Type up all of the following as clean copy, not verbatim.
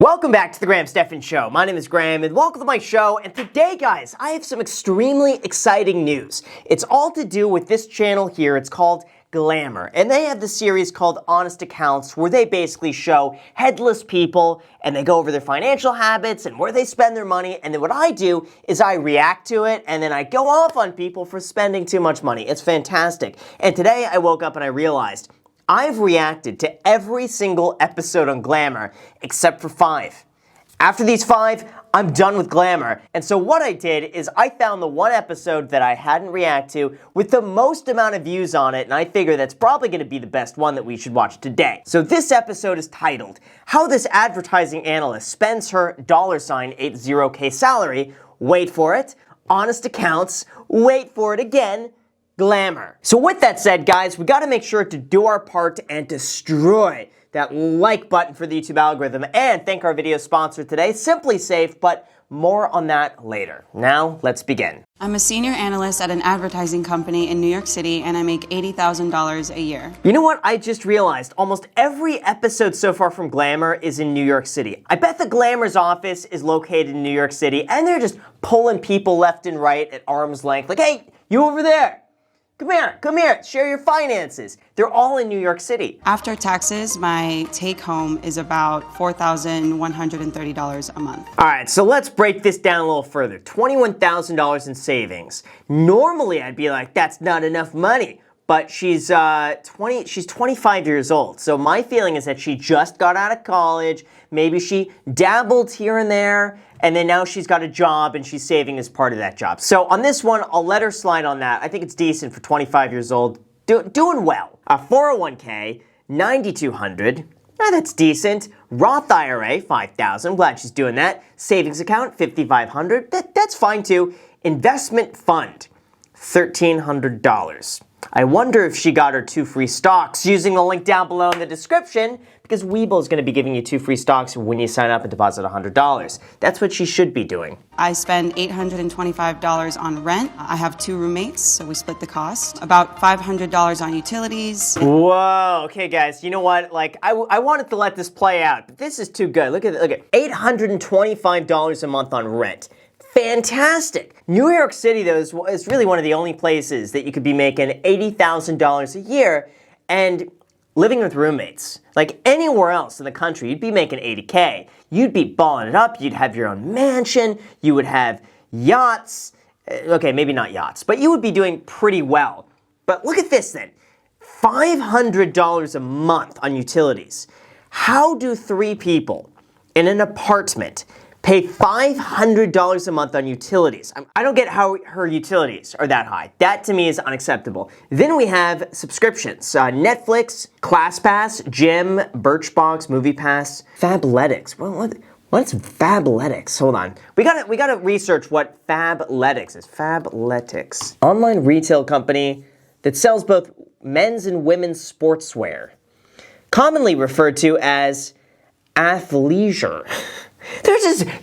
Welcome back to the Stephan Show. My name is Graham and welcome to my show. And today, guys, I have some extremely exciting news. It's all to do with this channel here. It's called Glamour. And they have the series called Honest Accounts where they basically show headless people and they go over their financial habits and where they spend their money. And then what I do is I react to it and then I go off on people for spending too much money. It's fantastic. And today I woke up and I realized I've reacted to every single episode on Glamour except for 5. After these 5, I'm done with Glamour. And so what I did is I found the one episode that I hadn't reacted to with the most amount of views on it, and I figure that's probably going to be the best one that we should watch today. So this episode is titled, How This Advertising Analyst Spends Her $80K Salary, wait for it, Honest Accounts, wait for it again, Glamour. So with that said, guys, we got to make sure to do our part and destroy that like button for the YouTube algorithm and thank our video sponsor today, Simply Safe, but more on that later. Now, let's begin. I'm a senior analyst at an advertising company in New York City and I make $80,000 a year. You know what? I just realized almost every episode so far from Glamour is in New York City. I bet the Glamour's office is located in New York City and they're just pulling people left and right at arm's length like, hey, you over there. Come here, share your finances. They're all in New York City. After taxes, my take home is about $4,130 a month. All right, so let's break this down a little further. $21,000 in savings. Normally, I'd be like, that's not enough money. But she's 25 years old. So my feeling is that she just got out of college. Maybe she dabbled here and there, and then now she's got a job and she's saving as part of that job. So on this one, I'll let her slide on that. I think it's decent for 25 years old. Doing well. 401k, $9,200. That's decent. Roth IRA, $5,000. Glad she's doing that. Savings account, $5,500. That's fine too. Investment fund, $1,300. I wonder if she got her 2 free stocks using the link down below in the description because Webull is going to be giving you 2 free stocks when you sign up and deposit $100. That's what she should be doing. I spend $825 on rent. I have 2 roommates, so we split the cost. About $500 on utilities. Whoa, okay guys, you know what? Like, I wanted to let this play out, but this is too good. Look at $825 a month on rent. Fantastic. New York City, though, is really one of the only places that you could be making $80,000 a year and living with roommates. Like anywhere else in the country, you'd be making $80K. You'd be balling it up. You'd have your own mansion. You would have yachts. Okay, maybe not yachts, but you would be doing pretty well. But look at this then. $500 a month on utilities. How do 3 people in an apartment pay $500 a month on utilities? I don't get how her utilities are that high. That to me is unacceptable. Then we have subscriptions. Netflix, ClassPass, Gym, Birchbox, Moviepass, Fabletics. Well, what's Fabletics? Hold on. We gotta research what Fabletics is. Fabletics. Online retail company that sells both men's and women's sportswear. Commonly referred to as athleisure.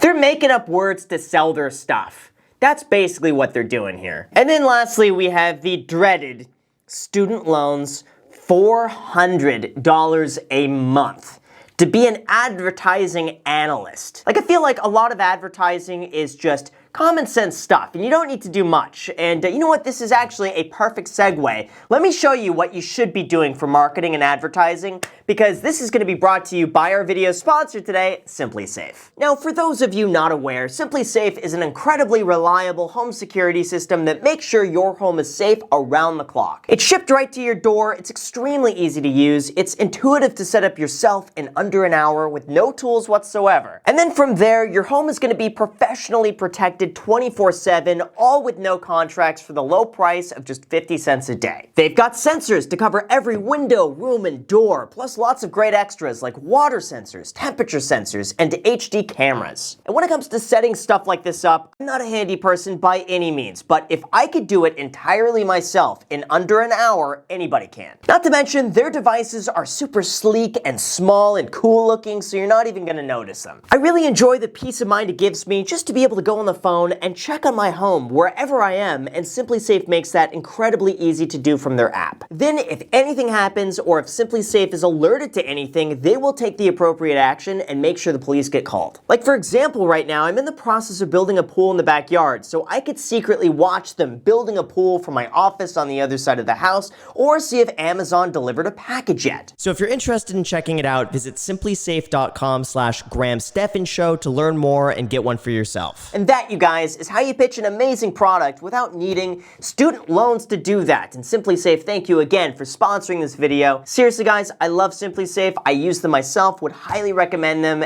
They're making up words to sell their stuff. That's basically what they're doing here. And then lastly, we have the dreaded student loans, $400 a month to be an advertising analyst. Like, I feel like a lot of advertising is just common sense stuff, and you don't need to do much. And you know what? This is actually a perfect segue. Let me show you what you should be doing for marketing and advertising, because this is going to be brought to you by our video sponsor today, Simply Safe. Now, for those of you not aware, Simply Safe is an incredibly reliable home security system that makes sure your home is safe around the clock. It's shipped right to your door. It's extremely easy to use. It's intuitive to set up yourself in under an hour with no tools whatsoever. And then from there, your home is going to be professionally protected 24/7, all with no contracts for the low price of just 50 cents a day. They've got sensors to cover every window, room, and door, plus lots of great extras like water sensors, temperature sensors, and HD cameras. And when it comes to setting stuff like this up, I'm not a handy person by any means, but if I could do it entirely myself in under an hour, anybody can. Not to mention, their devices are super sleek and small and cool looking, so you're not even gonna notice them. I really enjoy the peace of mind it gives me just to be able to go on the phone phone and check on my home wherever I am, and SimpliSafe makes that incredibly easy to do from their app. Then if anything happens or if SimpliSafe is alerted to anything, they will take the appropriate action and make sure the police get called. Like for example, right now I'm in the process of building a pool in the backyard, so I could secretly watch them building a pool from my office on the other side of the house, or see if Amazon delivered a package yet. So if you're interested in checking it out, visit simplysafe.com/GrahamStephan Show to learn more and get one for yourself. And that, you guys, is how you pitch an amazing product without needing student loans to do that. And SimpliSafe, thank you again for sponsoring this video. Seriously guys, I love SimpliSafe. I use them myself, would highly recommend them.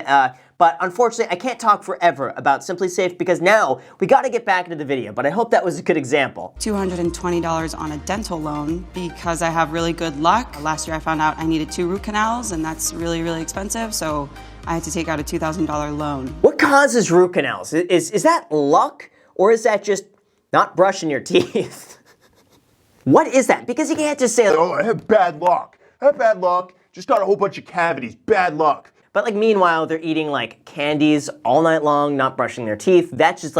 But unfortunately, I can't talk forever about SimpliSafe because now we gotta get back into the video, but I hope that was a good example. $220 on a dental loan because I have really good luck. Last year I found out I needed 2 root canals, and that's really, really expensive, so I had to take out a $2,000 loan. What causes root canals? Is that luck, or is that just not brushing your teeth? What is that? Because you can't just say, oh, I have bad luck. I have bad luck. Just got a whole bunch of cavities. Bad luck. But like meanwhile, they're eating like candies all night long, not brushing their teeth. That's just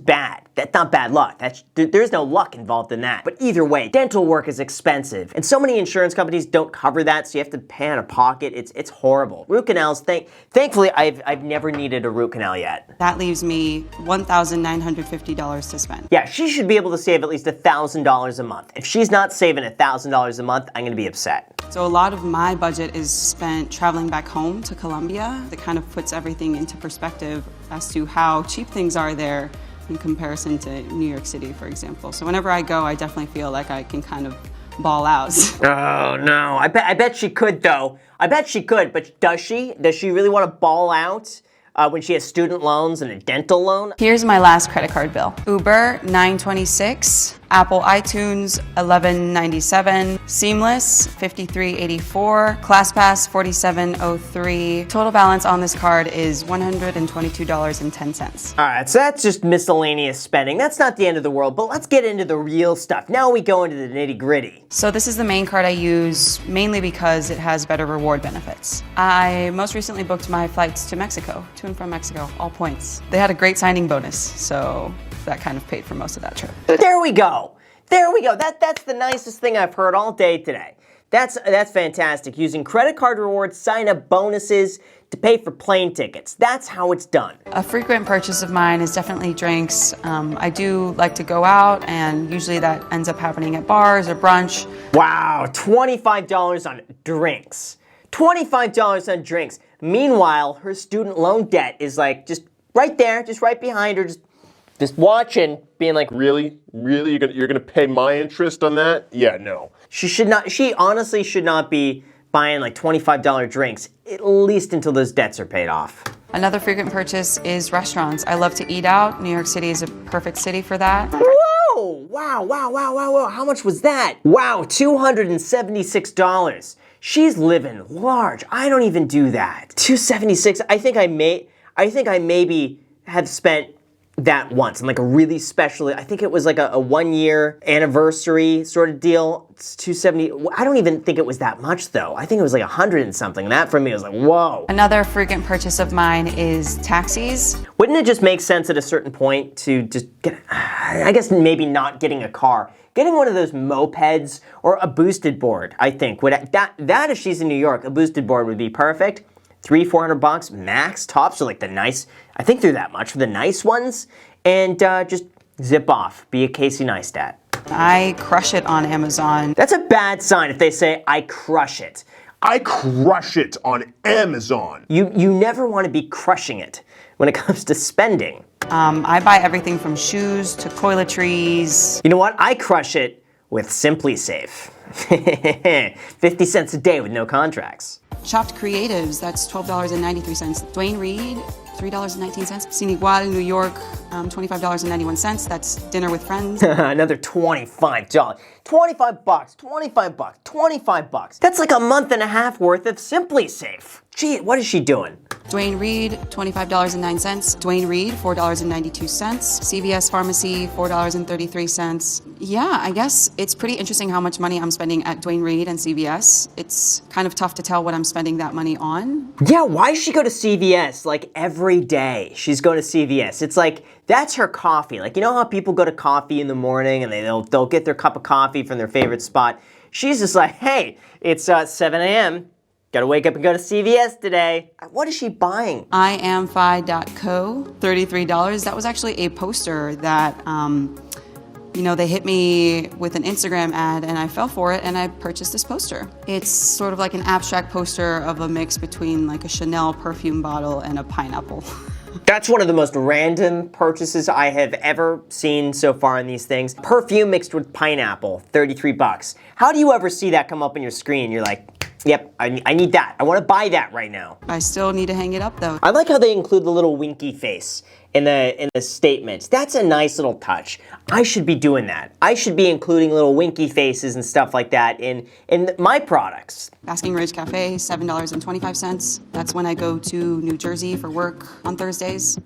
bad. That's not bad luck. There's no luck involved in that. But either way, dental work is expensive. And so many insurance companies don't cover that, so you have to pay out of pocket. It's horrible. Root canals, thankfully, I've never needed a root canal yet. That leaves me $1,950 to spend. Yeah, she should be able to save at least $1,000 a month. If she's not saving $1,000 a month, I'm gonna be upset. So a lot of my budget is spent traveling back home to Colombia. That kind of puts everything into perspective as to how cheap things are there in comparison to New York City, for example. So whenever I go, I definitely feel like I can kind of ball out. Oh no, I bet she could though. I bet she could, but does she? Does she really want to ball out when she has student loans and a dental loan? Here's my last credit card bill. Uber, $9.26. Apple iTunes, $11.97. Seamless, $53.84. ClassPass, $47.03. Total balance on this card is $122.10. All right, so that's just miscellaneous spending. That's not the end of the world, but let's get into the real stuff. Now we go into the nitty-gritty. So this is the main card I use mainly because it has better reward benefits. I most recently booked my flights to Mexico, to and from Mexico, all points. They had a great signing bonus, so that kind of paid for most of that trip. There we go. There we go. That's the nicest thing I've heard all day today. That's fantastic. Using credit card rewards, sign-up bonuses to pay for plane tickets. That's how it's done. A frequent purchase of mine is definitely drinks. I do like to go out, and usually that ends up happening at bars or brunch. Wow, $25 on drinks. $25 on drinks. Meanwhile, her student loan debt is like just right there, just right behind her, just watching, being like, Really? Really? You're gonna pay my interest on that? Yeah, no. she honestly should not be buying like $25 drinks, at least until those debts are paid off. Another frequent purchase is restaurants. I love to eat out. New York City is a perfect city for that. Whoa! Wow. How much was that? Wow, $276. She's living large. I don't even do that. $276. I think I maybe have spent that once, and like a really special, I think it was like a 1-year anniversary sort of deal. It's $270. I don't even think it was that much though. I think it was like 100 and something. That for me was like, whoa. Another frequent purchase of mine is taxis. Wouldn't it just make sense at a certain point to just get, I guess maybe not getting a car, getting one of those mopeds or a boosted board, I think. That if she's in New York, a boosted board would be perfect. $300-400 max. Tops are like the nice, I think they're that much for the nice ones. And just zip off. Be a Casey Neistat. I crush it on Amazon. That's a bad sign if they say, I crush it. I crush it on Amazon. You never want to be crushing it when it comes to spending. I buy everything from shoes to toiletries. You know what? I crush it with SimpliSafe. 50 cents a day with no contracts. Chopped Creatives, that's $12.93. Dwayne Reed, $3.19. Sin Igual, New York, $25.91. That's dinner with friends. Another $25. $25. That's like a month and a half worth of SimpliSafe. Gee, what is she doing? Dwayne Reed, $25.09. Dwayne Reed, $4.92. CVS Pharmacy, $4.33. Yeah, I guess it's pretty interesting how much money I'm spending at Dwayne Reed and CVS. It's kind of tough to tell what I'm spending that money on. Yeah, why does she go to CVS like every every day she's going to CVS. It's like, that's her coffee. Like, you know how people go to coffee in the morning and they'll get their cup of coffee from their favorite spot? She's just like, hey, it's 7 a.m., gotta wake up and go to CVS today. What is she buying? Iamfi.co, $33. That was actually a poster that, they hit me with an Instagram ad and I fell for it and I purchased this poster. It's sort of like an abstract poster of a mix between like a Chanel perfume bottle and a pineapple. That's one of the most random purchases I have ever seen so far in these things. Perfume mixed with pineapple, 33 bucks. How do you ever see that come up on your screen? You're like, yep, I need that. I want to buy that right now. I still need to hang it up though. I like how they include the little winky face in the statement. That's a nice little touch. I should be doing that. I should be including little winky faces and stuff like that in my products. Basking Ridge Cafe, $7.25. That's when I go to New Jersey for work on Thursdays.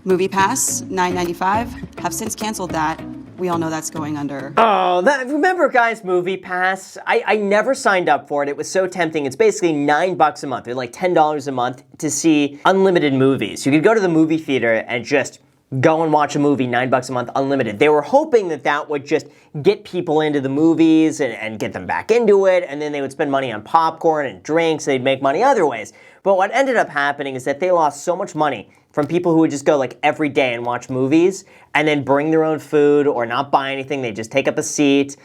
Moviepass, $9.95. Have since canceled that. We all know that's going under. Oh, remember guys, Moviepass? I never signed up for it. It was so tempting. It's basically $9 a month, or like $10 a month to see unlimited movies. You could go to the movie theater and just go and watch a movie, $9 a month, unlimited. They were hoping that would just get people into the movies and get them back into it, and then they would spend money on popcorn and drinks, they'd make money other ways. But what ended up happening is that they lost so much money from people who would just go like every day and watch movies and then bring their own food or not buy anything, they just take up a seat.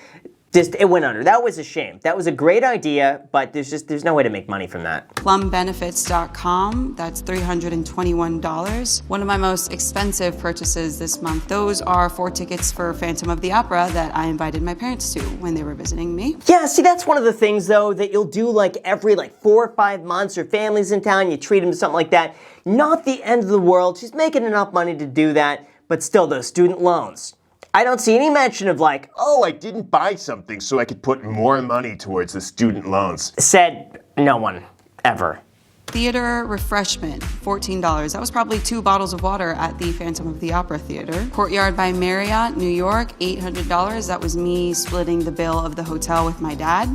It went under. That was a shame. That was a great idea, but there's no way to make money from that. Plumbenefits.com, that's $321. One of my most expensive purchases this month. Those are 4 tickets for Phantom of the Opera that I invited my parents to when they were visiting me. Yeah, see, that's one of the things though that you'll do like every 4 or 5 months. Your family's in town, you treat them to something like that. Not the end of the world. She's making enough money to do that, but still those student loans. I don't see any mention of like, Oh, I didn't buy something so I could put more money towards the student loans. said no one, ever. Theater refreshment, $14. That was probably 2 bottles of water at the Phantom of the Opera Theater. Courtyard by Marriott, New York, $800. That was me splitting the bill of the hotel with my dad.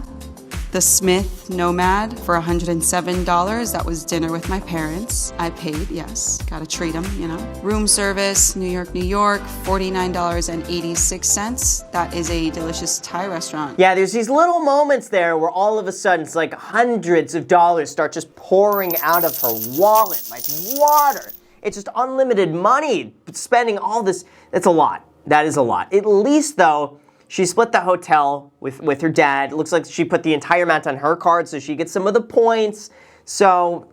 The Smith Nomad for $107. That was dinner with my parents. I paid, yes. Gotta treat them, Room service, New York, $49.86. That is a delicious Thai restaurant. Yeah, there's these little moments there where all of a sudden it's like hundreds of dollars start just pouring out of her wallet like water. It's just unlimited money, spending all this. That's a lot. That is a lot. At least though, she split the hotel with her dad. It looks like she put the entire amount on her card so she gets some of the points. So,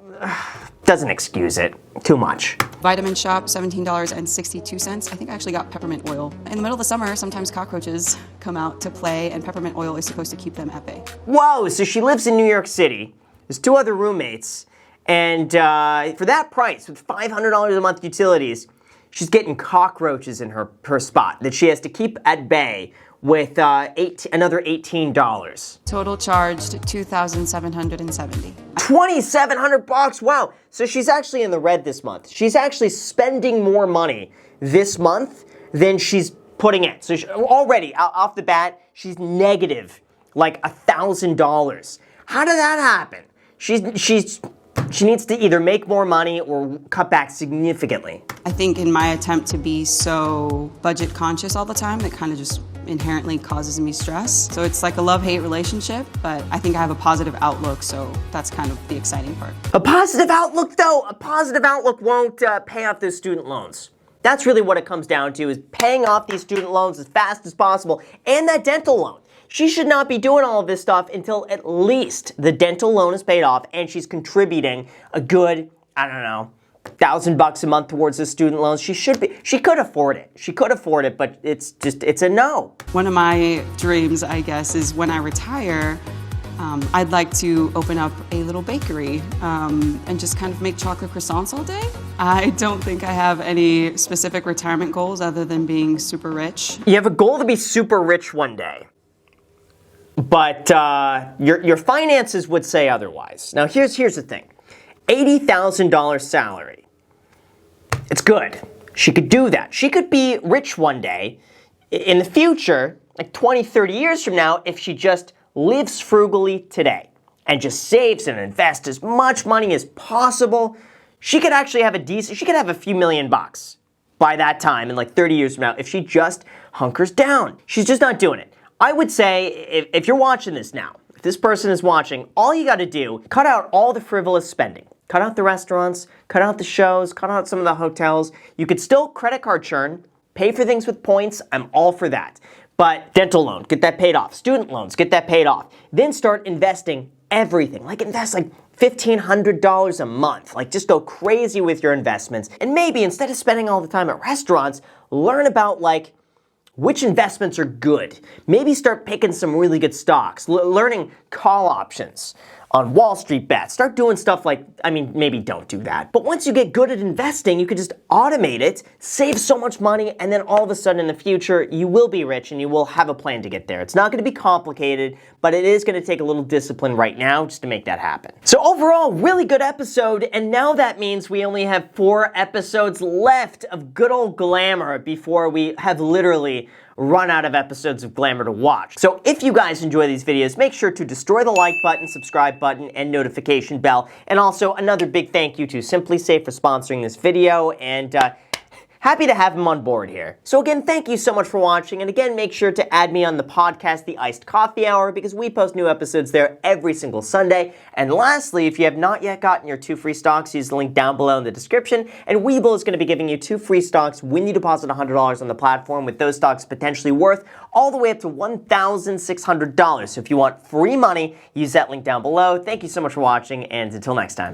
doesn't excuse it too much. Vitamin Shop, $17.62. I think I actually got peppermint oil. In the middle of the summer, sometimes cockroaches come out to play, and peppermint oil is supposed to keep them at bay. Whoa, so she lives in New York City. There's 2 other roommates. And for that price, with $500 a month utilities, she's getting cockroaches in her spot that she has to keep at bay with another $18. Total charged $2,770. $2,700, wow. So she's actually in the red this month. She's actually spending more money this month than she's putting in. So already, off the bat, she's negative like $1,000. How did that happen? She needs to either make more money or cut back significantly. I think in my attempt to be so budget conscious all the time, that kind of just inherently causes me stress. So it's like a love-hate relationship, but I think I have a positive outlook, so that's kind of the exciting part. A positive outlook, though, won't pay off those student loans. That's really what it comes down to, is paying off these student loans as fast as possible, and that dental loan. She should not be doing all of this stuff until at least the dental loan is paid off and she's contributing a good, $1,000 a month towards the student loans. She could afford it. But it's a no. One of my dreams, I guess, is when I retire, I'd like to open up a little bakery and just kind of make chocolate croissants all day. I don't think I have any specific retirement goals other than being super rich. You have a goal to be super rich one day. But your finances would say otherwise. Now here's the thing. $80,000 salary. It's good. She could do that. She could be rich one day in the future, like 20, 30 years from now, if she just lives frugally today and just saves and invests as much money as possible. she could actually have she could have a few $1,000,000 by that time in like 30 years from now if she just hunkers down. She's just not doing it. I would say if you're watching this now, if this person is watching, all you gotta do, cut out all the frivolous spending. Cut out the restaurants, cut out the shows, cut out some of the hotels. You could still credit card churn, pay for things with points, I'm all for that. But dental loan, get that paid off. Student loans, get that paid off. Then start investing everything. Like invest like $1,500 a month. Like just go crazy with your investments. And maybe instead of spending all the time at restaurants, learn about like which investments are good. Maybe start picking some really good stocks, learning call options on Wall Street bets. Start doing stuff like, I mean, maybe don't do that. But once you get good at investing, you could just automate it, save so much money, and then all of a sudden in the future, you will be rich and you will have a plan to get there. It's not gonna be complicated, but it is gonna take a little discipline right now just to make that happen. So overall, really good episode, and now that means we only have 4 episodes left of good old Glamour before we have literally run out of episodes of Glamour to watch. So if you guys enjoy these videos, make sure to destroy the like button, subscribe button, and notification bell. And also another big thank you to SimpliSafe for sponsoring this video, and happy to have him on board here. So again, thank you so much for watching, and again, make sure to add me on the podcast, The Iced Coffee Hour, because we post new episodes there every single Sunday. And lastly, if you have not yet gotten your 2 free stocks, use the link down below in the description, and Webull is going to be giving you 2 free stocks when you deposit $100 on the platform, with those stocks potentially worth all the way up to $1,600. So if you want free money, use that link down below. Thank you so much for watching, and until next time.